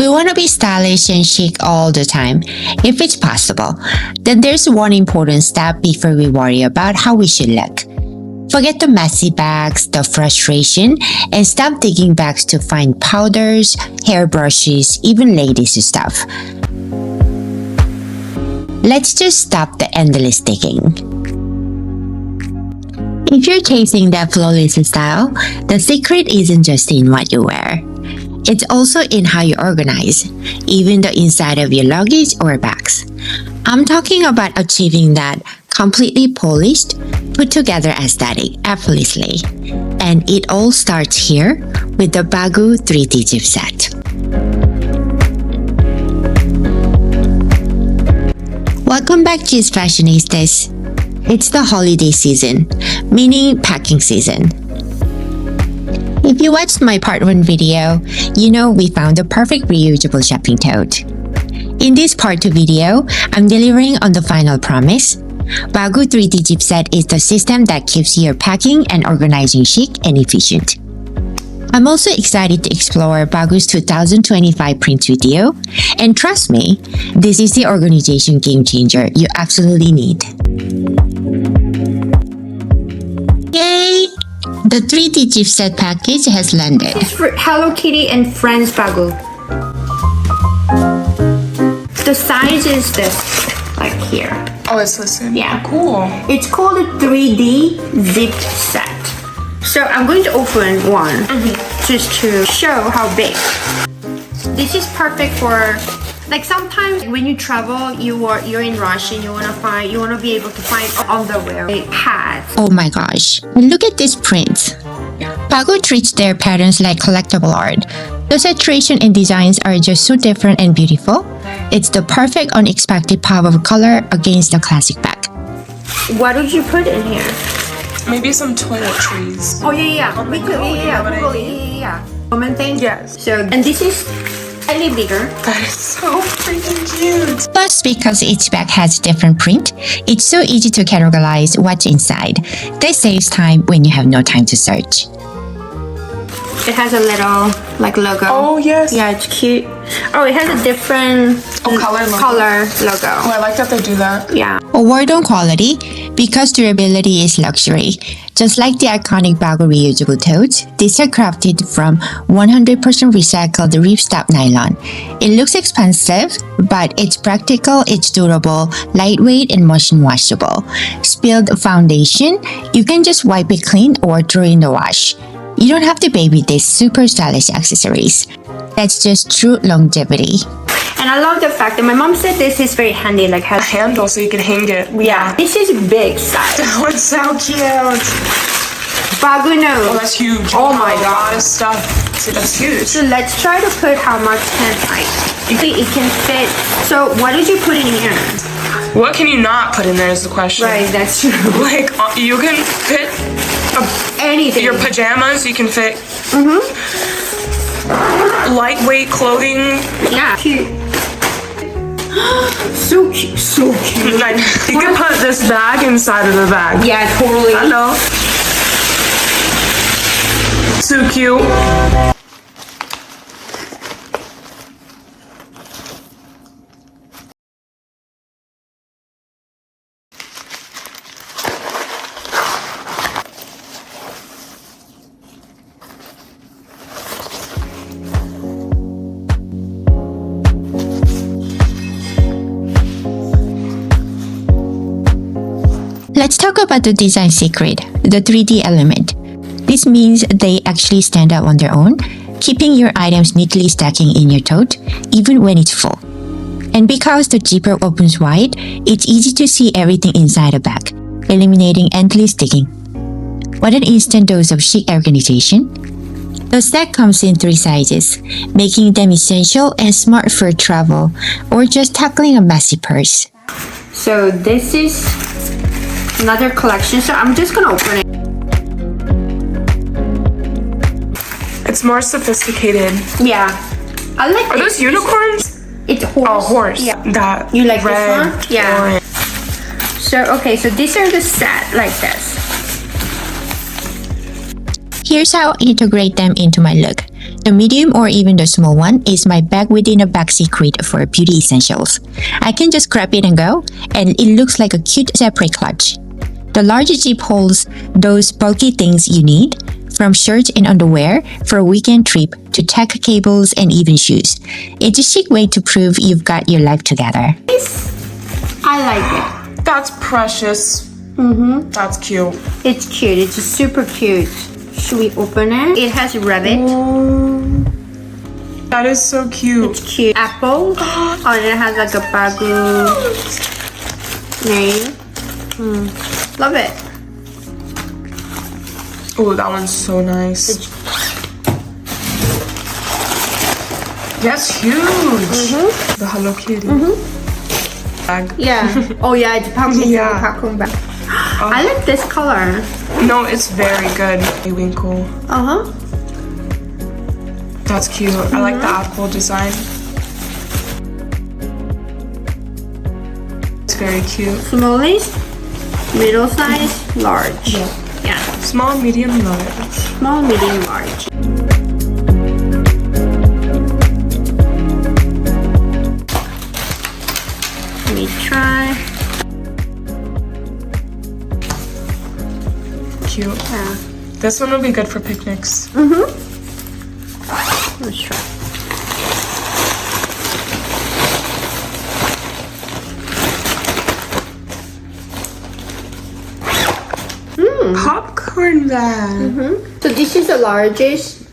We want to be stylish and chic all the time, if it's possible. Then there's one important step before we worry about how we should look. Forget the messy bags, the frustration, and stop digging bags to find powders, hairbrushes, even ladies' stuff. Let's just stop the endless digging. If you're chasing that flawless style, the secret isn't just in what you wear. It's also in how you organize, even the inside of your luggage or bags. I'm talking about achieving that completely polished, put together aesthetic effortlessly. And it all starts here with the Baggu 3D zip set. Welcome back, Cheese Fashionistas. It's the holiday season, meaning packing season. If you watched my part 1 video, you know we found the perfect reusable shopping tote. In this part 2 video, I'm delivering on the final promise. Baggu 3D zip set is the system that keeps your packing and organizing chic and efficient. I'm also excited to explore Baggu's 2025 print video, and trust me, this is the organization game changer you absolutely need. Yay! The 3D zip set package has landed. This is for Hello Kitty and Friends Baggu. The size is this, like here. Oh, it's listed? Yeah. Cool. It's called a 3D zipped set. So I'm going to open one just to show how big. This is perfect for, like, sometimes when you travel, you're in rush and you wanna be able to find underwear, hats. Oh my gosh, look at these prints. Baggu treats their patterns like collectible art. The saturation and designs are just so different and beautiful. It's the perfect unexpected pop of color against the classic bag. What did you put in here? Maybe some toiletries. Oh yeah. Oh, Me too. Yeah. Woman thing. Yes. So, and this is slightly bigger. That is so freaking cute. Plus, because each bag has different print, it's so easy to categorize what's inside. This saves time when you have no time to search. It has a little like logo. Oh yes. Yeah, it's cute. Oh, it has a different color logo. Oh, I like that they do that. Yeah. A word on quality, because durability is luxury. Just like the iconic Baggu reusable totes, these are crafted from 100% recycled ripstop nylon. It looks expensive, but it's practical, it's durable, lightweight, and machine washable. Spilled foundation, you can just wipe it clean or throw in the wash. You don't have to baby these super stylish accessories. That's just true longevity. And I love the fact that my mom said this is very handy, like has A handle so you can hang it. Yeah, this is big size. Oh, it's so cute. Baggu knows. Oh, that's huge. Oh my A god. lot of stuff. See, that's huge. So let's try to put how much can it can fit. So what did you put in here? What can you not put in there is the question. Right, that's true. Like, you can fit Anything. your pajamas, you can fit lightweight clothing. Yeah. Cute. So cute. So cute. Like, you can put this bag inside of the bag. Yeah, totally. I know. So cute. Let's talk about the design secret, the 3D element. This means they actually stand out on their own, keeping your items neatly stacking in your tote, even when it's full. And because the zipper opens wide, it's easy to see everything inside a bag, eliminating endless digging. What an instant dose of chic organization. The set comes in 3 sizes, making them essential and smart for travel or just tackling a messy purse. So this is another collection. So I'm just gonna open it. It's more sophisticated. Yeah. I like Are those unicorns? It's horse. Oh, horse. Yeah. That You like red, this one? Yeah. orange. So okay, so these are the set like this. Here's how I integrate them into my look. The medium or even the small one is my bag within a bag secret for beauty essentials. I can just grab it and go, and it looks like a cute separate clutch. The larger zip holds those bulky things you need, from shirts and underwear for a weekend trip to tech cables and even shoes. It's a chic way to prove you've got your life together. I like it. That's precious. That's cute. It's cute. It's super cute. Should we open it? It has rabbit. That is so cute. It's cute. Apple. Oh, and it has like a Baggu name. Love it. Oh, that one's so nice. That's huge. The Hello Kitty bag. Yeah. Oh yeah, it's popcorn. Yeah. Popcorn bag. I like this color. No, it's very good. Winkle. That's cute. I like the apple design. It's very cute. Smallies, middle size, large. Yeah. Small, medium, large. Small, medium, large. Let me try. Cute. Yeah. This one will be good for picnics. Let's try. Popcorn bag. So this is the largest.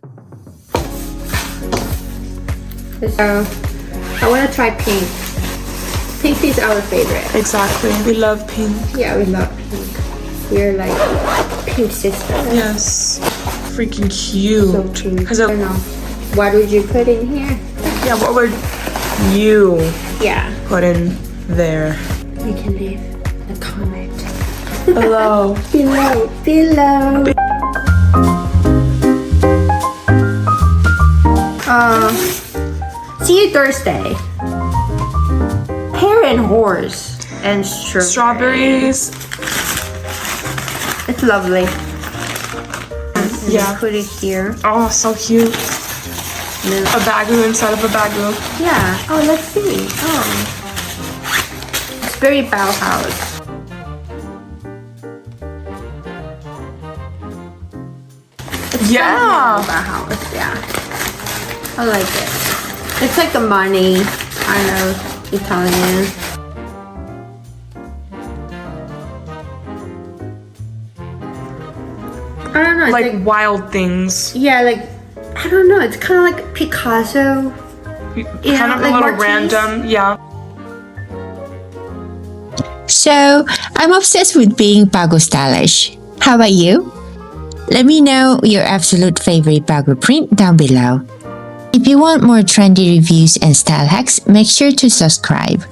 So I want to try pink. Pink is our favorite. Exactly. We love pink. Yeah, we love pink. We're like pink sisters. Yes. Freaking cute. So cute. Because I don't know. What would you put in here? yeah, what would you Yeah. put in there? You can leave a comment Hello. below. See you Thursday. Hare and horse and Strawberries. It's lovely. And Yeah. put it here. Oh, so cute. And then- A Baggu inside of a Baggu. yeah. Oh, let's see. Oh. It's very Bauhaus. Yeah. Bauhaus, yeah. I like it. It's like a money kind of Italian. I don't know. It's Like wild things. yeah, like I don't know. It's kind of like Picasso. Yeah, Kind of a like little Matisse. random. Yeah. So, I'm obsessed with being Baggu stylish. How about you? Let me know your absolute favorite Baggu print down below. If you want more trendy reviews and style hacks, make sure to subscribe.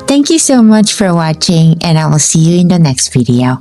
Thank you so much for watching, and I will see you in the next video.